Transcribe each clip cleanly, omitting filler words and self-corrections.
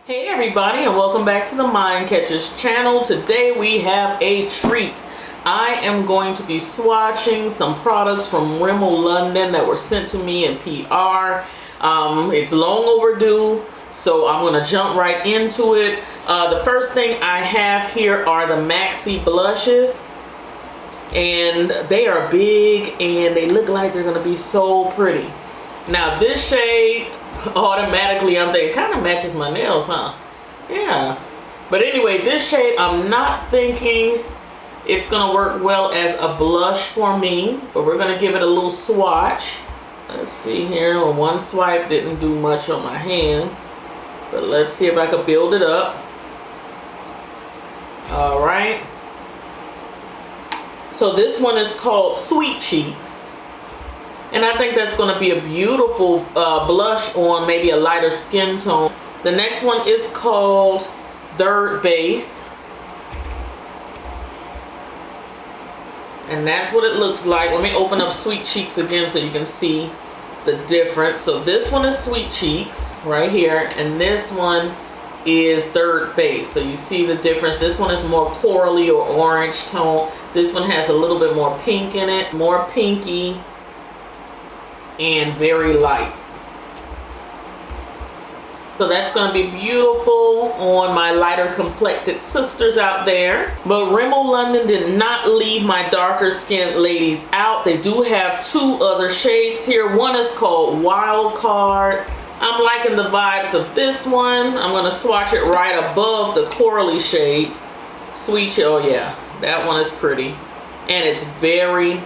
Hey everybody, and welcome back to the TheMindCatcher's channel. Today we have a treat. I am going to be swatching some products from Rimmel London that were sent to me in PR. It's long overdue, so I'm going to jump right into it. The first thing I have here are the Maxi Blushes. And they are big and they look like they're going to be so pretty. Now this shade, automatically I'm thinking, kind of matches my nails, huh? Yeah. But anyway, this shade, I'm not thinking it's gonna work well as a blush for me, but we're gonna give it a little swatch. Let's see here. Well, one swipe didn't do much on my hand, but let's see if I can build it up. All right. So this one is called Sweet Cheeks. And I think that's going to be a beautiful blush on maybe a lighter skin tone. The next one is called Third Base. And that's what it looks like. Let me open up Sweet Cheeks again so you can see the difference. So this one is Sweet Cheeks right here. And this one is Third Base. So you see the difference. This one is more corally or orange tone. This one has a little bit more pink in it. More pinky. And very light. So that's going to be beautiful on my lighter complected sisters out there. But Rimmel London did not leave my darker skinned ladies out. They do have two other shades here. One is called Wild Card. I'm liking the vibes of this one. I'm going to swatch it right above the corally shade. Sweet, oh yeah, that one is pretty. And it's very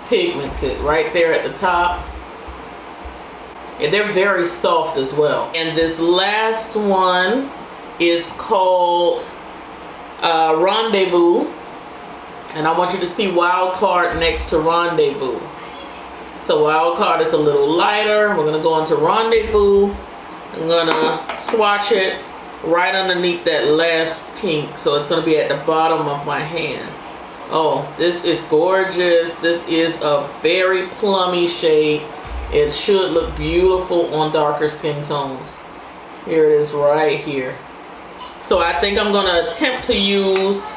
pigmented right there at the top. And they're very soft as well. And this last one is called Rendezvous. And I want you to see Wild Card next to Rendezvous. So Wild Card is a little lighter. We're gonna go into Rendezvous. I'm gonna swatch it right underneath that last pink. So it's gonna be at the bottom of my hand. Oh, this is gorgeous. This is a very plummy shade. It should look beautiful on darker skin tones. Here it is right here. So I think I'm going to attempt to use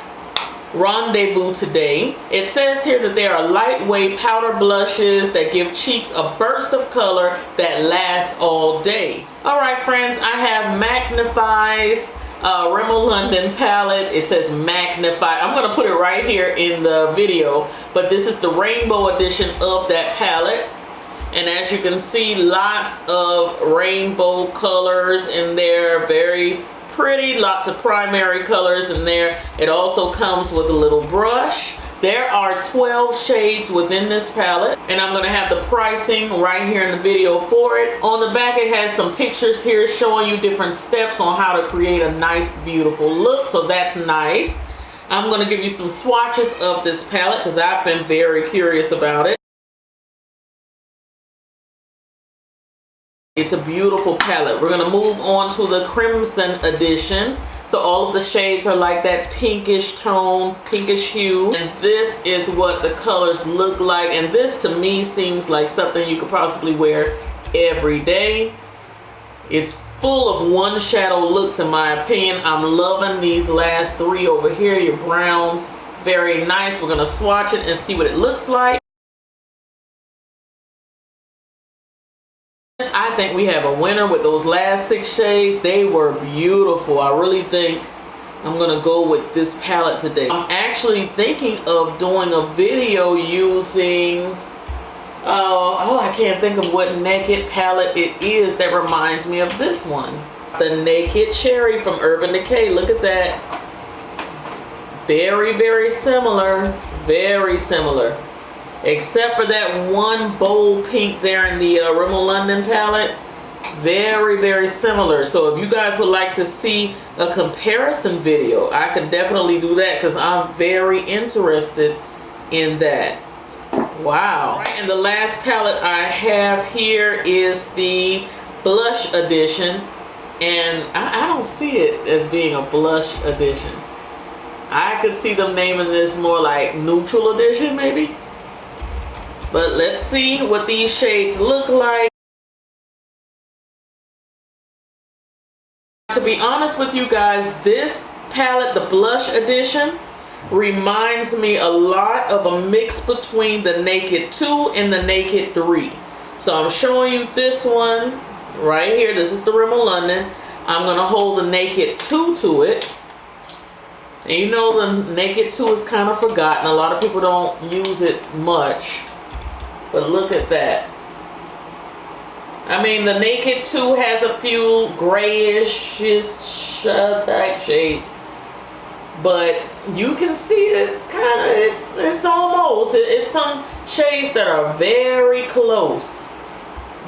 Rendezvous today. It says here that they are lightweight powder blushes that give cheeks a burst of color that lasts all day. Alright friends, I have Magnif'Eyes Rimmel London palette. It says Magnif'Eye. I'm going to put it right here in the video, but this is the rainbow edition of that palette. And as you can see, lots of rainbow colors in there, very pretty, lots of primary colors in there. It also comes with a little brush. There are 12 shades within this palette, and I'm gonna have the pricing right here in the video for it. On the back, it has some pictures here showing you different steps on how to create a nice, beautiful look, so that's nice. I'm gonna give you some swatches of this palette because I've been very curious about it. It's a beautiful palette. We're going to move on to the Crimson edition. So all of the shades are like that pinkish tone, pinkish hue. And this is what the colors look like. And this to me seems like something you could possibly wear every day. It's full of one shadow looks in my opinion. I'm loving these last three over here. Your browns, very nice. We're going to swatch it and see what it looks like. I think we have a winner with those last 6 shades. They were beautiful. I really think I'm gonna go with this palette today. I'm actually thinking of doing a video using I can't think of what Naked palette it is that reminds me of this one. The Naked Cherry from Urban Decay. Look at that. Very, very similar. Very similar. Except for that one bold pink there in the Rimmel London palette. Very, very similar. So if you guys would like to see a comparison video, I could definitely do that because I'm very interested in that. Wow. Right, and the last palette I have here is the Blush edition. And I don't see it as being a blush edition. I could see them naming this more like Neutral edition maybe. But let's see what these shades look like. To be honest with you guys, this palette, the blush edition, reminds me a lot of a mix between the Naked 2 and the Naked 3. So I'm showing you this one right here. This is the Rimmel London. I'm going to hold the Naked 2 to it. And you know the Naked 2 is kind of forgotten. A lot of people don't use it much. But look at that. I mean, the Naked 2 has a few grayish type shades, but you can see it's kind of, it's almost, it's some shades that are very close.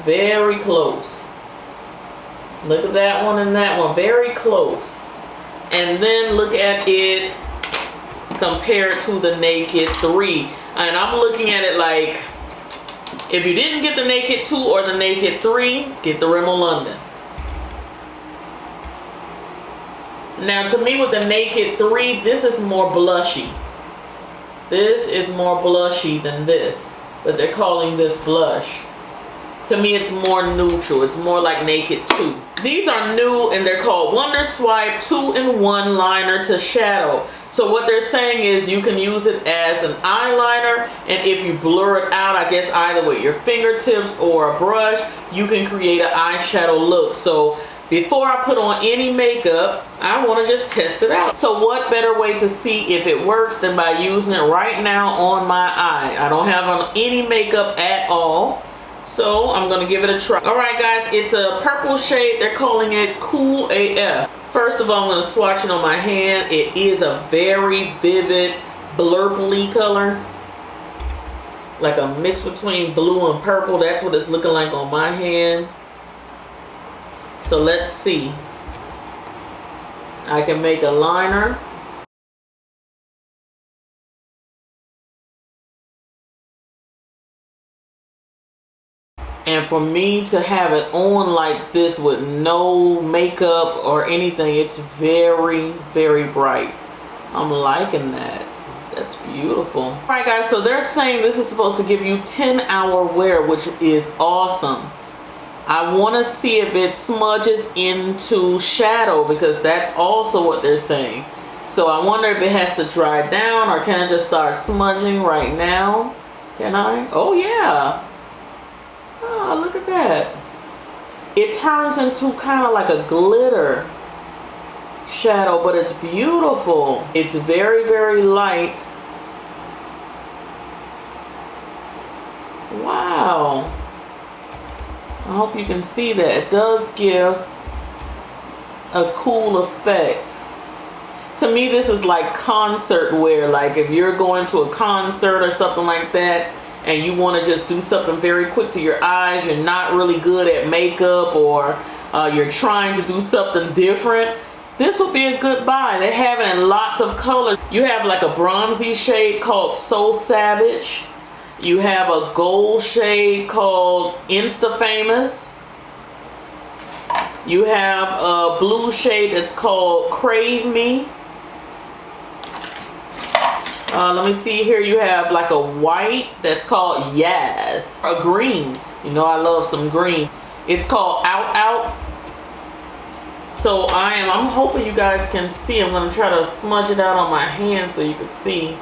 Very close. Look at that one and that one, very close. And then look at it compared to the Naked 3. And I'm looking at it like, if you didn't get the Naked 2 or the Naked 3, get the Rimmel London. Now to me with the Naked 3, this is more blushy. This is more blushy than this, but they're calling this blush. To me it's more neutral. It's more like Naked 2. These are new and they're called Wonder Swipe 2-in-1 liner to shadow. So what they're saying is you can use it as an eyeliner, and if you blur it out, I guess either with your fingertips or a brush, you can create an eyeshadow look. So before I put on any makeup, I want to just test it out. So what better way to see if it works than by using it right now on my eye. I don't have on any makeup at all. So I'm gonna give it a try. All right guys, it's a purple shade. They're calling it Cool AF. First of all, I'm gonna swatch it on my hand. It is a very vivid blurply color. Like a mix between blue and purple. That's what it's looking like on my hand. So let's see. I can make a liner. And for me to have it on like this with no makeup or anything, it's very, very bright. I'm liking that. That's beautiful. All right guys, so they're saying this is supposed to give you 10-hour wear, which is awesome. I want to see if it smudges into shadow, because that's also what they're saying. So I wonder if it has to dry down, or can I just start smudging right now? Can I? Oh yeah. Oh, look at that. It turns into kind of like a glitter shadow, but it's beautiful. It's very, very light. Wow. I hope you can see that. It does give a cool effect. To me, this is like concert wear. Like if you're going to a concert or something like that, and you want to just do something very quick to your eyes, you're not really good at makeup, or you're trying to do something different, this would be a good buy. They have it in lots of colors. You have like a bronzy shade called So Savage. You have a gold shade called Insta Famous. You have a blue shade that's called Crave Me. Let me see here. You have like a white that's called Yes. A green. You know I love some green. It's called Out Out. So I'm hoping you guys can see. I'm going to try to smudge it out on my hand so you can see.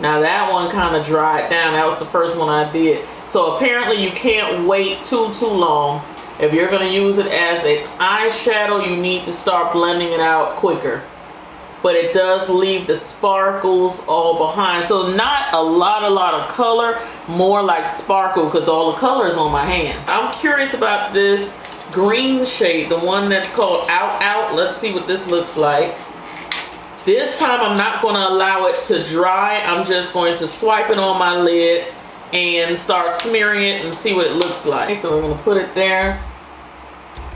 Now that one kind of dried down. That was the first one I did. So apparently you can't wait too long. If you're going to use it as an eyeshadow, you need to start blending it out quicker. But it does leave the sparkles all behind. So not a lot of color, more like sparkle, because all the color is on my hand. I'm curious about this green shade, the one that's called Out Out. Let's see what this looks like. This time I'm not going to allow it to dry. I'm just going to swipe it on my lid and start smearing it and see what it looks like. So we're going to put it there.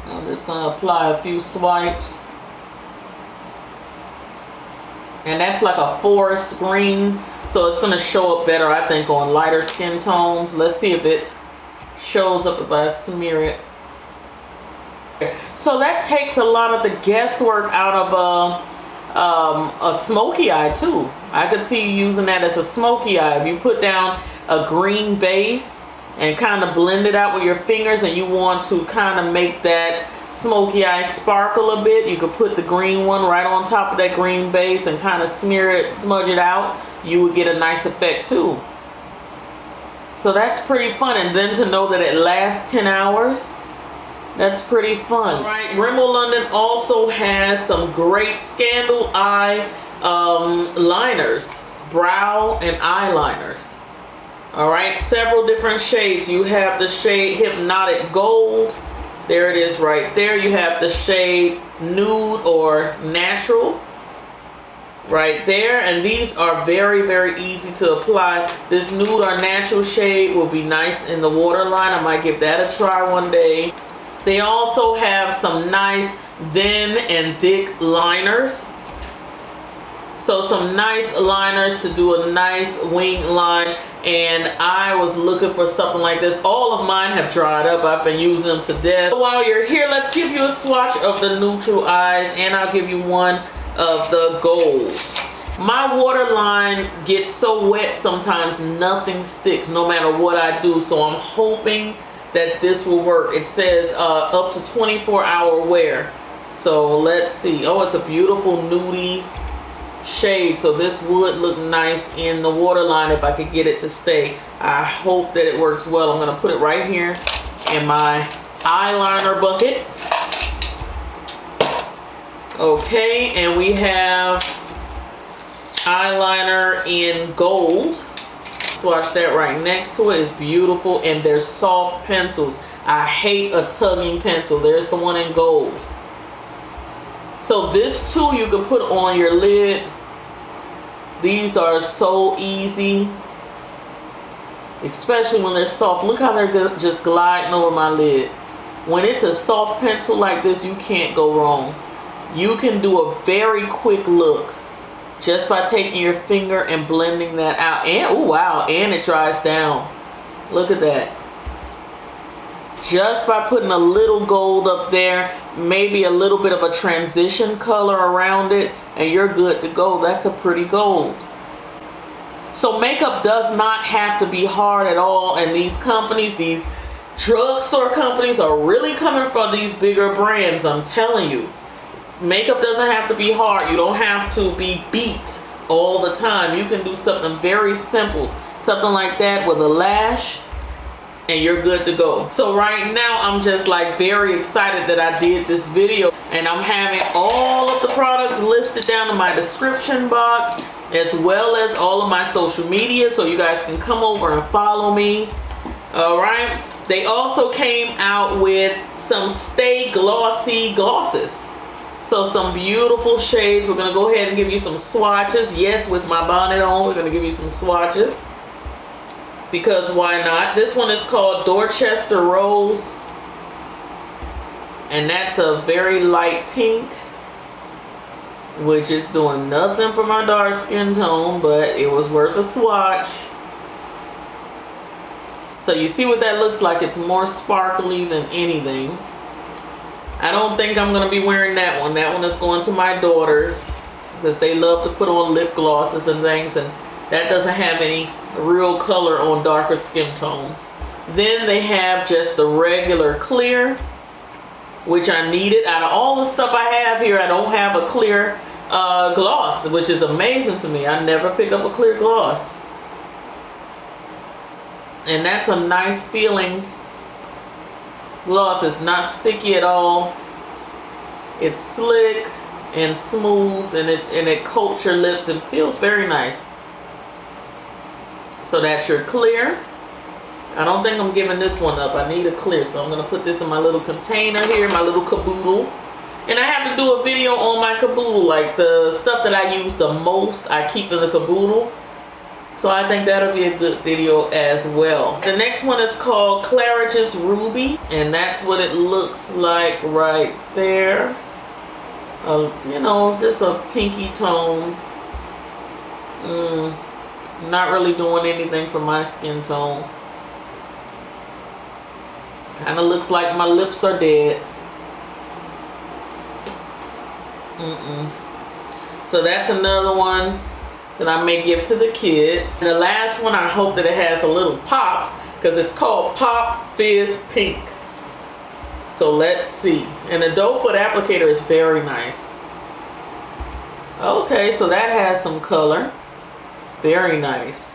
I'm just going to apply a few swipes. And that's like a forest green, so it's going to show up better, I think, on lighter skin tones. Let's see if it shows up if I smear it. So that takes a lot of the guesswork out of a smoky eye too. I could see you using that as a smoky eye. If you put down a green base and kind of blend it out with your fingers, and you want to kind of make that smoky eye sparkle a bit, you could put the green one right on top of that green base and kind of smear it, smudge it out. You would get a nice effect too. So that's pretty fun. And then to know that it lasts 10 hours, that's pretty fun. All right, Rimmel London also has some great Scandal eye liners, brow and eyeliners. All right, several different shades. You have the shade Hypnotic Gold. There it is right there. You have the shade Nude or Natural right there. And these are very, very easy to apply. This Nude or Natural shade will be nice in the waterline. I might give that a try one day. They also have some nice thin and thick liners. So some nice liners to do a nice wing line. And I was looking for something like this. All of mine have dried up. I've been using them to death. So while you're here, let's give you a swatch of the neutral eyes, and I'll give you one of the gold. My waterline gets so wet sometimes nothing sticks no matter what I do. So I'm hoping that this will work. It says up to 24-hour wear. So let's see. Oh, it's a beautiful nudie shade, so this would look nice in the waterline if I could get it to stay. I hope that it works well. I'm going to put it right here in my eyeliner bucket. Okay, and we have eyeliner in gold. Swatch that right next to it. It's beautiful, and they're soft pencils. I hate a tugging pencil. There's the one in gold. So this too you can put on your lid. These are so easy, especially when they're soft. Look how they're just gliding over my lid. When it's a soft pencil like this, you can't go wrong. You can do a very quick look just by taking your finger and blending that out. And oh wow, and it dries down. Look at that. Just by putting a little gold up there, maybe a little bit of a transition color around it, and you're good to go. That's a pretty gold. So makeup does not have to be hard at all, and these companies, these drugstore companies are really coming for these bigger brands. I'm telling you, makeup doesn't have to be hard. You don't have to be beat all the time. You can do something very simple, something like that with a lash, and you're good to go. So right now I'm just like very excited that I did this video, and I'm having all of the products listed down in my description box, as well as all of my social media, so you guys can come over and follow me. All right, they also came out with some Stay Glossy glosses. So some beautiful shades. We're gonna go ahead and give you some swatches. Yes, with my bonnet on, we're gonna give you some swatches, because why not? This one is called Dorchester Rose, and that's a very light pink, which is doing nothing for my dark skin tone, but it was worth a swatch. So you see what that looks like. It's more sparkly than anything. I don't think I'm gonna be wearing that one. That one is going to my daughters, because they love to put on lip glosses and things, and that doesn't have any real color on darker skin tones. Then they have just the regular clear, which I needed. Out of all the stuff I have here, I don't have a clear gloss, which is amazing to me. I never pick up a clear gloss. And that's a nice feeling gloss. It's not sticky at all. It's slick and smooth, and it coats your lips and feels very nice. So that's your clear. I don't think I'm giving this one up. I need a clear, so I'm gonna put this in my little container here, my little caboodle. And I have to do a video on my caboodle, like the stuff that I use the most, I keep in the caboodle. So I think that'll be a good video as well. The next one is called Claridge's Ruby, and that's what it looks like right there. You know, just a pinky tone. Not really doing anything for my skin tone. Kind of looks like my lips are dead. So that's another one that I may give to the kids. And the last one, I hope that it has a little pop, because it's called Pop Fizz Pink. So let's see. And the doe foot applicator is very nice. Okay, so that has some color. Very nice.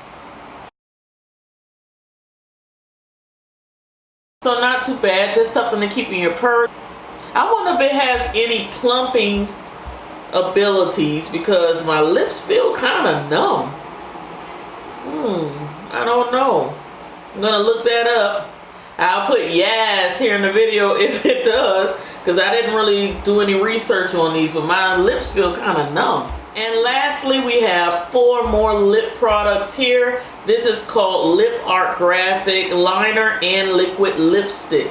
So not too bad, just something to keep in your purse. I wonder if it has any plumping abilities because my lips feel kind of numb. I don't know. I'm gonna look that up. I'll put yes here in the video if it does, because I didn't really do any research on these, but my lips feel kind of numb. And lastly, we have 4 more lip products here. This is called Lip Art Graphic Liner and Liquid Lipstick.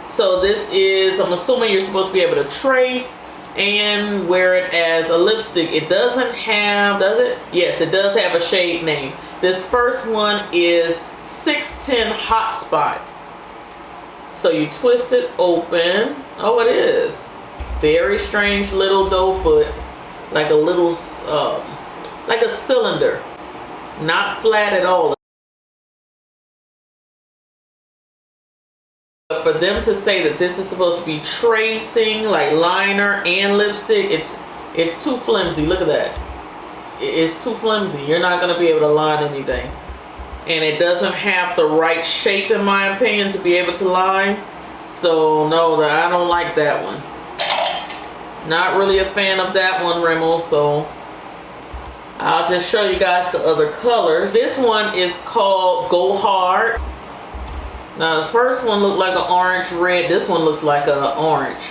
So this is, I'm assuming you're supposed to be able to trace and wear it as a lipstick. It doesn't have, does it? Yes, it does have a shade name. This first one is 610 Hotspot. So you twist it open. Oh, it is. Very strange little doe foot. Like a little, like a cylinder. Not flat at all. But for them to say that this is supposed to be tracing, like liner and lipstick, it's too flimsy. Look at that. It's too flimsy. You're not going to be able to line anything. And it doesn't have the right shape, in my opinion, to be able to line. So no, I don't like that one. Not really a fan of that one, Rimmel. So I'll just show you guys the other colors. This one is called Go Hard. Now the first one looked like an orange red. This one looks like an orange.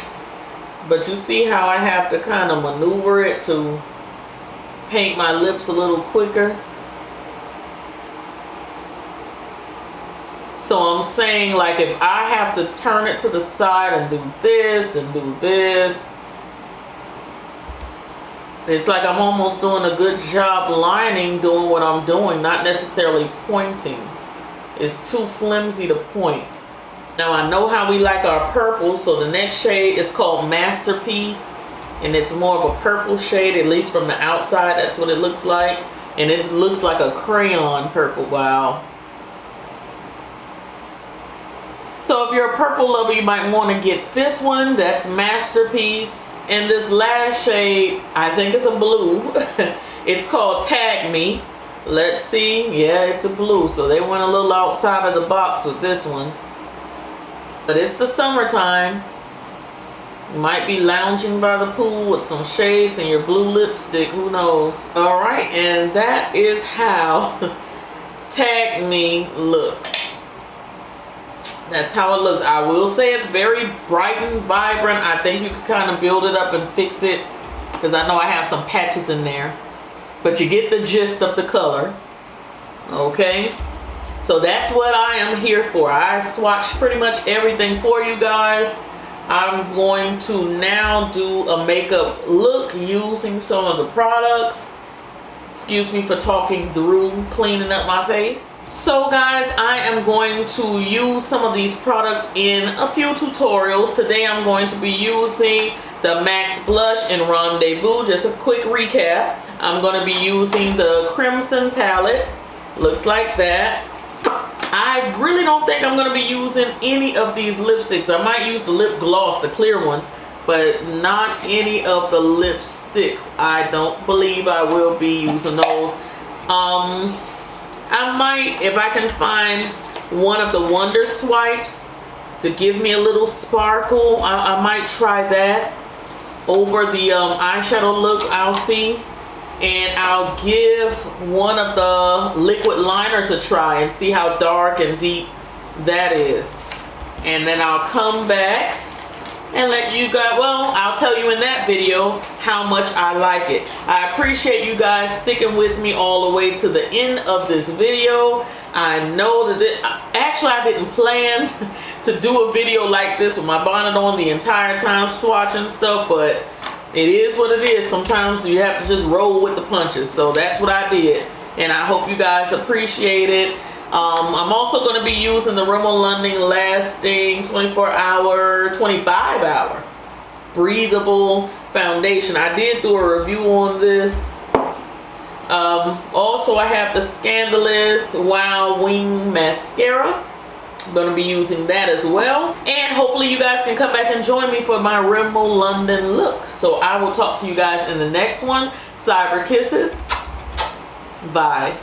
But you see how I have to kind of maneuver it to paint my lips a little quicker. So I'm saying, like, if I have to turn it to the side and do this and do this, it's like I'm almost doing a good job lining, doing what I'm doing, not necessarily pointing. It's too flimsy to point. Now I know how we like our purple, so the next shade is called Masterpiece, and it's more of a purple shade, at least from the outside. That's what it looks like, and it looks like a crayon purple. Wow. So if you're a purple lover, you might want to get this one. That's Masterpiece. And this last shade, I think it's a blue. It's called Tag Me. Let's see. Yeah, it's a blue. So they went a little outside of the box with this one. But it's the summertime. You might be lounging by the pool with some shades and your blue lipstick. Who knows? All right. And that is how Tag Me looks. That's how it looks. I will say it's very bright and vibrant. I think you could kind of build it up and fix it, because I know I have some patches in there. But you get the gist of the color. Okay? So that's what I am here for. I swatched pretty much everything for you guys. I'm going to now do a makeup look using some of the products. Excuse me for talking through cleaning up my face. So guys, I am going to use some of these products in a few tutorials. Today I'm going to be using the Maxi Blush in Rendezvous. Just a quick recap. I'm going to be using the Crimson palette. Looks like that. I really don't think I'm going to be using any of these lipsticks. I might use the lip gloss, the clear one, but not any of the lipsticks. I don't believe I will be using those. I might, if I can find one of the Wonder Swipes to give me a little sparkle, I might try that over the eyeshadow look. I'll see. And I'll give one of the liquid liners a try and see how dark and deep that is. And then I'll come back and let you guys, well, I'll tell you in that video how much I like it. I appreciate you guys sticking with me all the way to the end of this video. I know that actually I didn't plan to do a video like this with my bonnet on the entire time swatching stuff, but it is what it is. Sometimes you have to just roll with the punches. So that's what I did, and I hope you guys appreciate it. I'm also going to be using the Rimmel London Lasting 24-hour, 25-hour breathable foundation. I did do a review on this. Also, I have the Scandaleyes Wow Wing Mascara. I'm gonna be using that as well. And hopefully you guys can come back and join me for my Rimmel London look. So I will talk to you guys in the next one. Cyber kisses. Bye.